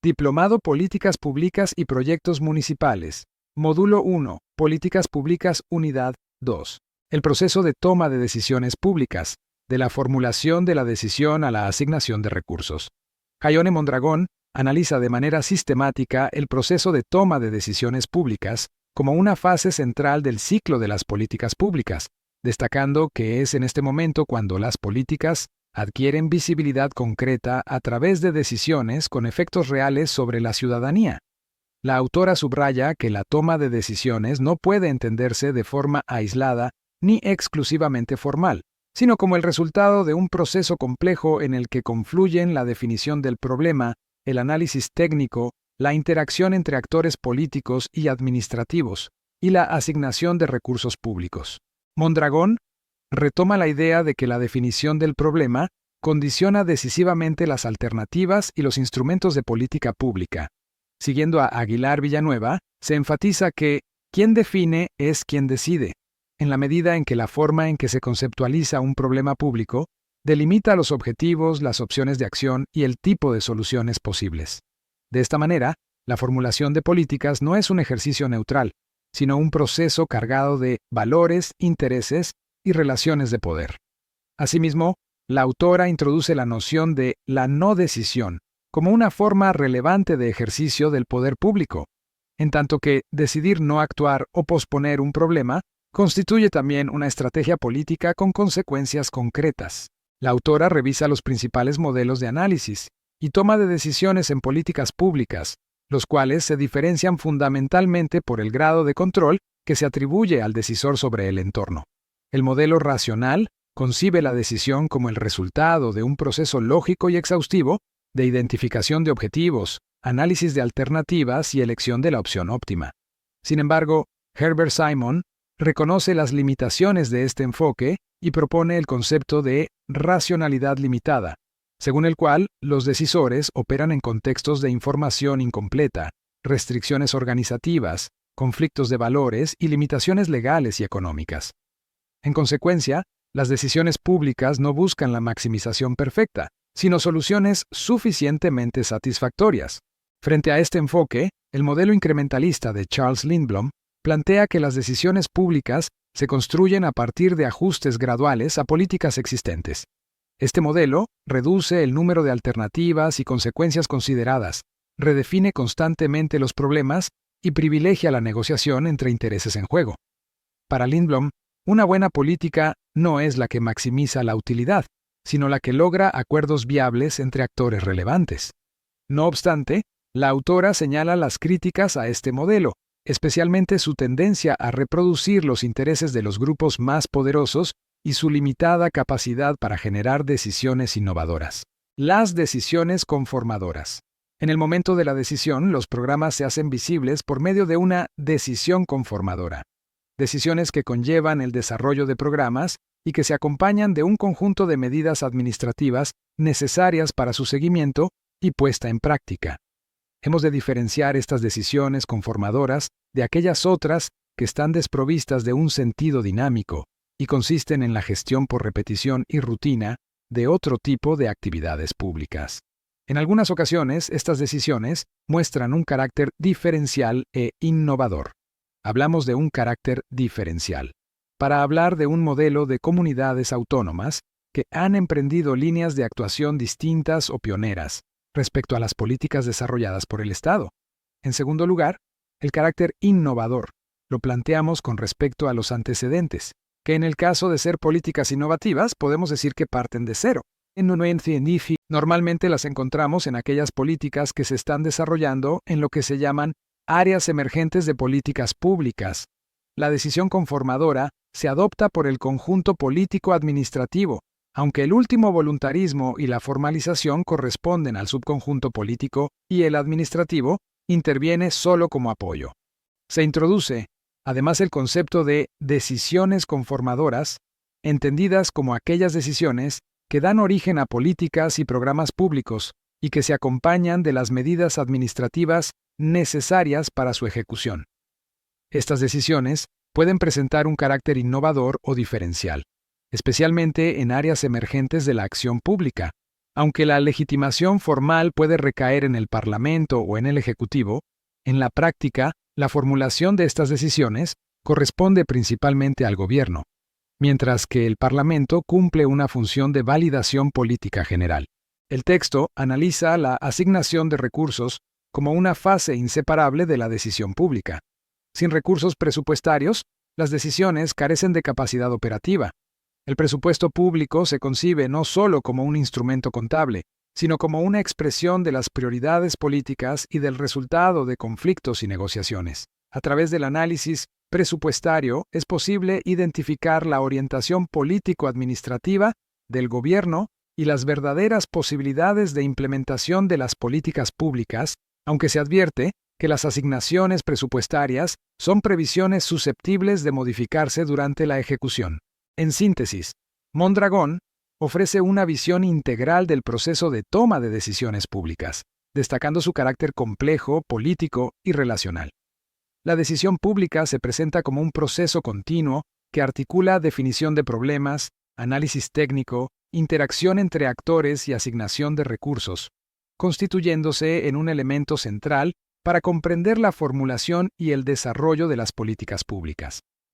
Diplomado Políticas Públicas y Proyectos Municipales. Módulo 1. Políticas Públicas Unidad 2. El proceso de toma de decisiones públicas, de la formulación de la decisión a la asignación de recursos. Jaione Mondragón analiza de manera sistemática el proceso de toma de decisiones públicas como una fase central del ciclo de las políticas públicas, destacando que es en este momento cuando las políticas adquieren visibilidad concreta a través de decisiones con efectos reales sobre la ciudadanía. La autora subraya que la toma de decisiones no puede entenderse de forma aislada ni exclusivamente formal, sino como el resultado de un proceso complejo en el que confluyen la definición del problema, el análisis técnico, la interacción entre actores políticos y administrativos, y la asignación de recursos públicos. Mondragón retoma la idea de que la definición del problema condiciona decisivamente las alternativas y los instrumentos de política pública. Siguiendo a Aguilar Villanueva, se enfatiza que quien define es quien decide, en la medida en que la forma en que se conceptualiza un problema público delimita los objetivos, las opciones de acción y el tipo de soluciones posibles. De esta manera, la formulación de políticas no es un ejercicio neutral, sino un proceso cargado de valores, intereses y relaciones de poder. Asimismo, la autora introduce la noción de la no decisión como una forma relevante de ejercicio del poder público, en tanto que decidir no actuar o posponer un problema constituye también una estrategia política con consecuencias concretas. La autora revisa los principales modelos de análisis y toma de decisiones en políticas públicas, los cuales se diferencian fundamentalmente por el grado de control que se atribuye al decisor sobre el entorno. El modelo racional concibe la decisión como el resultado de un proceso lógico y exhaustivo de identificación de objetivos, análisis de alternativas y elección de la opción óptima. Sin embargo, Herbert Simon reconoce las limitaciones de este enfoque y propone el concepto de racionalidad limitada, según el cual los decisores operan en contextos de información incompleta, restricciones organizativas, conflictos de valores y limitaciones legales y económicas. En consecuencia, las decisiones públicas no buscan la maximización perfecta, sino soluciones suficientemente satisfactorias. Frente a este enfoque, el modelo incrementalista de Charles Lindblom plantea que las decisiones públicas se construyen a partir de ajustes graduales a políticas existentes. Este modelo reduce el número de alternativas y consecuencias consideradas, redefine constantemente los problemas y privilegia la negociación entre intereses en juego. Para Lindblom, una buena política no es la que maximiza la utilidad, sino la que logra acuerdos viables entre actores relevantes. No obstante, la autora señala las críticas a este modelo, especialmente su tendencia a reproducir los intereses de los grupos más poderosos y su limitada capacidad para generar decisiones innovadoras. Las decisiones conformadoras. En el momento de la decisión, los programas se hacen visibles por medio de una decisión conformadora. Decisiones que conllevan el desarrollo de programas y que se acompañan de un conjunto de medidas administrativas necesarias para su seguimiento y puesta en práctica. Hemos de diferenciar estas decisiones conformadoras de aquellas otras que están desprovistas de un sentido dinámico y consisten en la gestión por repetición y rutina de otro tipo de actividades públicas. En algunas ocasiones, estas decisiones muestran un carácter diferencial e innovador. Hablamos de un carácter diferencial para hablar de un modelo de comunidades autónomas que han emprendido líneas de actuación distintas o pioneras respecto a las políticas desarrolladas por el Estado. En segundo lugar, el carácter innovador lo planteamos con respecto a los antecedentes, que en el caso de ser políticas innovativas podemos decir que parten de cero. Normalmente las encontramos en aquellas políticas que se están desarrollando en lo que se llaman áreas emergentes de políticas públicas. La decisión conformadora se adopta por el conjunto político-administrativo, aunque el último voluntarismo y la formalización corresponden al subconjunto político y el administrativo interviene solo como apoyo. Se introduce, además, el concepto de decisiones conformadoras, entendidas como aquellas decisiones que dan origen a políticas y programas públicos y que se acompañan de las medidas administrativas necesarias para su ejecución. Estas decisiones pueden presentar un carácter innovador o diferencial, especialmente en áreas emergentes de la acción pública, Aunque la legitimación formal puede recaer en el Parlamento o en el Ejecutivo, en la práctica, la formulación de estas decisiones corresponde principalmente al gobierno, mientras que el Parlamento cumple una función de validación política general. El texto analiza la asignación de recursos como una fase inseparable de la decisión pública. Sin recursos presupuestarios, las decisiones carecen de capacidad operativa. El presupuesto público se concibe no solo como un instrumento contable, sino como una expresión de las prioridades políticas y del resultado de conflictos y negociaciones. A través del análisis presupuestario es posible identificar la orientación político-administrativa del gobierno y las verdaderas posibilidades de implementación de las políticas públicas, aunque se advierte que las asignaciones presupuestarias son previsiones susceptibles de modificarse durante la ejecución. En síntesis, Mondragón ofrece una visión integral del proceso de toma de decisiones públicas, destacando su carácter complejo, político y relacional. La decisión pública se presenta como un proceso continuo que articula definición de problemas, análisis técnico, interacción entre actores y asignación de recursos, constituyéndose en un elemento central para comprender la formulación y el desarrollo de las políticas públicas.